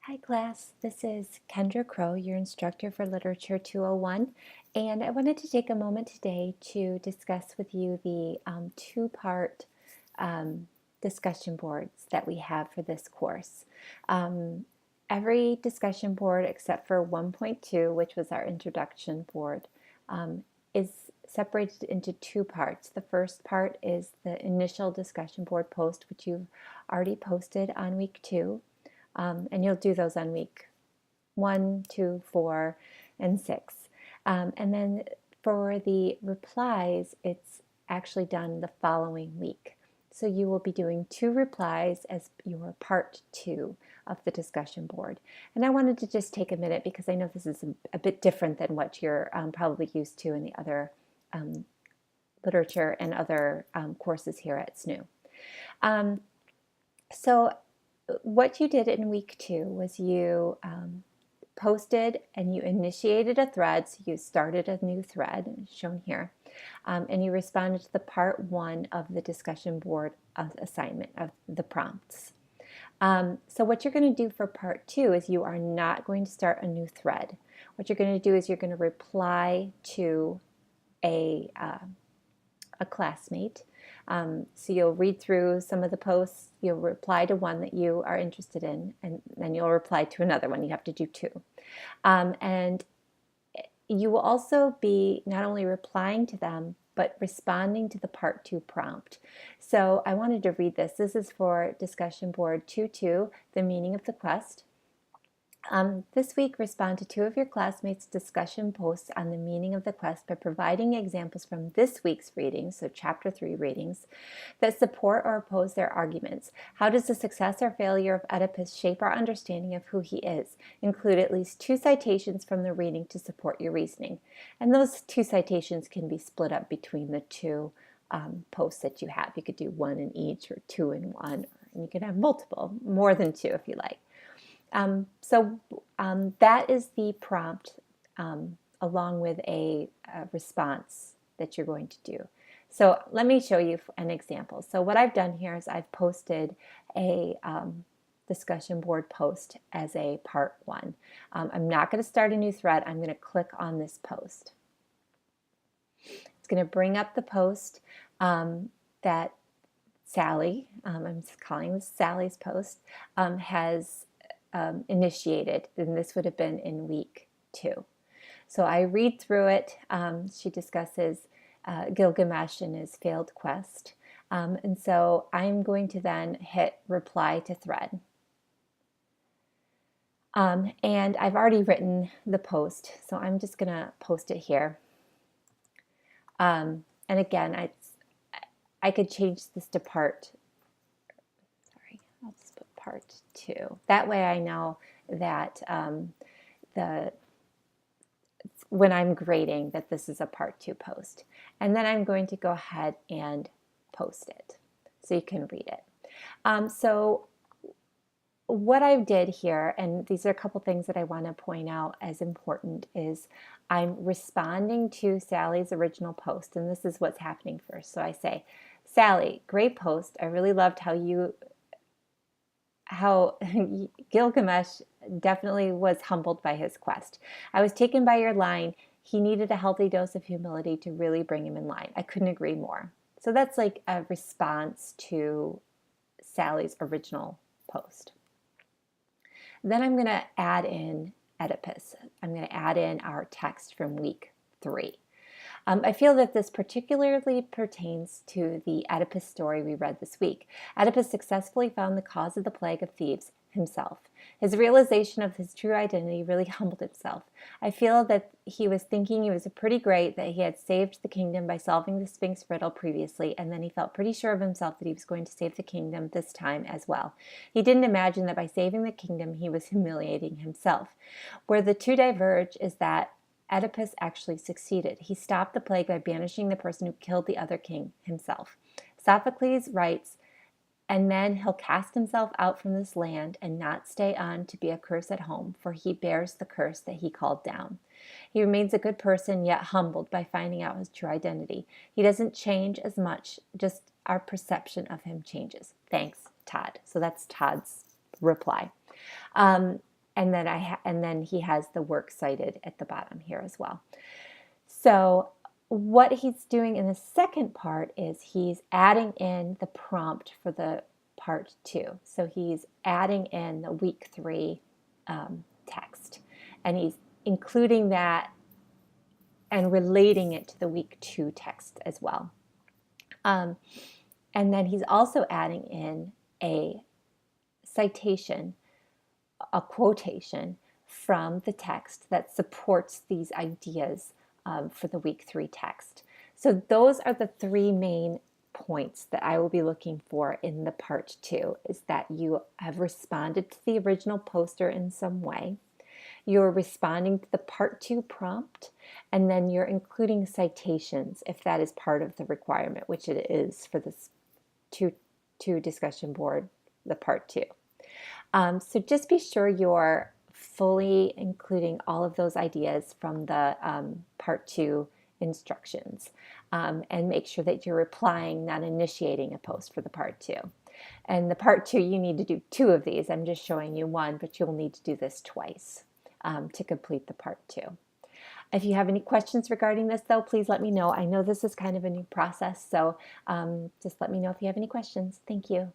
Hi class, this is Kendra Crow, your instructor for Literature 201, and I wanted to take a moment today to discuss with you the two-part discussion boards that we have for this course. Every discussion board except for 1.2, which was our introduction board, is separated into two parts. The first part is the initial discussion board post, which you've already posted on week 2. And you'll do those on week 1, 2, 4, and 6. And then for the replies, it's actually done the following week. So you will be doing 2 replies as your part 2 of the discussion board. And I wanted to just take a minute because I know this is a bit different than what you're probably used to in the other literature and other courses here at SNU. So what you did in week 2 was you posted and you initiated a thread. So you started a new thread, shown here, and you responded to the part 1 of the discussion board assignment of the prompts. So what you're going to do for part 2 is you are not going to start a new thread. What you're going to do is you're going to reply to a classmate. So you'll read through some of the posts, you'll reply to one that you are interested in, and then you'll reply to another one. You have to do 2. And you will also be not only replying to them, but responding to the part 2 prompt. So I wanted to read this. This is for discussion board 2.2, the meaning of the quest. This week, respond to 2 of your classmates' discussion posts on the meaning of the quest by providing examples from this week's readings, so chapter 3 readings, that support or oppose their arguments. How does the success or failure of Oedipus shape our understanding of who he is? Include at least 2 citations from the reading to support your reasoning. And those 2 citations can be split up between the 2 posts that you have. You could do 1 in each or 2 in 1, and you can have multiple, more than 2 if you like. That is the prompt along with a response that you're going to do. So let me show you an example. So what I've done here is I've posted a discussion board post as a part 1. I'm not going to start a new thread. I'm going to click on this post. It's going to bring up the post that Sally, I'm calling this Sally's post, has initiated, and this would have been in week 2. So I read through it. She discusses Gilgamesh and his failed quest. And so I'm going to then hit reply to thread. And I've already written the post, so I'm just going to post it here. And again, I could change this to part, I'll just put part 2. That way I know that when I'm grading that this is a part 2 post. And then I'm going to go ahead and post it so you can read it. So what I did here, and these are a couple things that I want to point out as important, is I'm responding to Sally's original post, and this is what's happening first. So I say, Sally, great post. I really loved how Gilgamesh definitely was humbled by his quest. I was taken by your line, he needed a healthy dose of humility to really bring him in line. I couldn't agree more. So that's like a response to Sally's original post. Then I'm going to add in Oedipus. I'm going to add in our text from week 3. I feel that this particularly pertains to the Oedipus story we read this week. Oedipus successfully found the cause of the plague of Thebes himself. His realization of his true identity really humbled himself. I feel that he was thinking he was pretty great, that he had saved the kingdom by solving the Sphinx riddle previously, and then he felt pretty sure of himself that he was going to save the kingdom this time as well. He didn't imagine that by saving the kingdom he was humiliating himself. Where the two diverge is that Oedipus actually succeeded. He stopped the plague by banishing the person who killed the other king himself. Sophocles writes, and then he'll cast himself out from this land and not stay on to be a curse at home, for he bears the curse that he called down. He remains a good person, yet humbled by finding out his true identity. He doesn't change as much, just our perception of him changes. Thanks, Todd. So that's Todd's reply. and then he has the works cited at the bottom here as well. So what he's doing in the second part is he's adding in the prompt for the part 2. So he's adding in the week 3 text, and he's including that and relating it to the week 2 text as well. And then he's also adding in a citation, a quotation from the text that supports these ideas for the week 3 text. So those are the 3 main points that I will be looking for in the part 2, is that you have responded to the original poster in some way, you're responding to the part 2 prompt, and then you're including citations if that is part of the requirement, which it is for this two discussion board, the part 2. So just be sure you're fully including all of those ideas from the part 2 instructions, and make sure that you're replying, not initiating a post for the part 2. And the part 2, you need to do 2 of these. I'm just showing you one, but you'll need to do this twice to complete the part 2. If you have any questions regarding this, though, please let me know. I know this is kind of a new process, so just let me know if you have any questions. Thank you.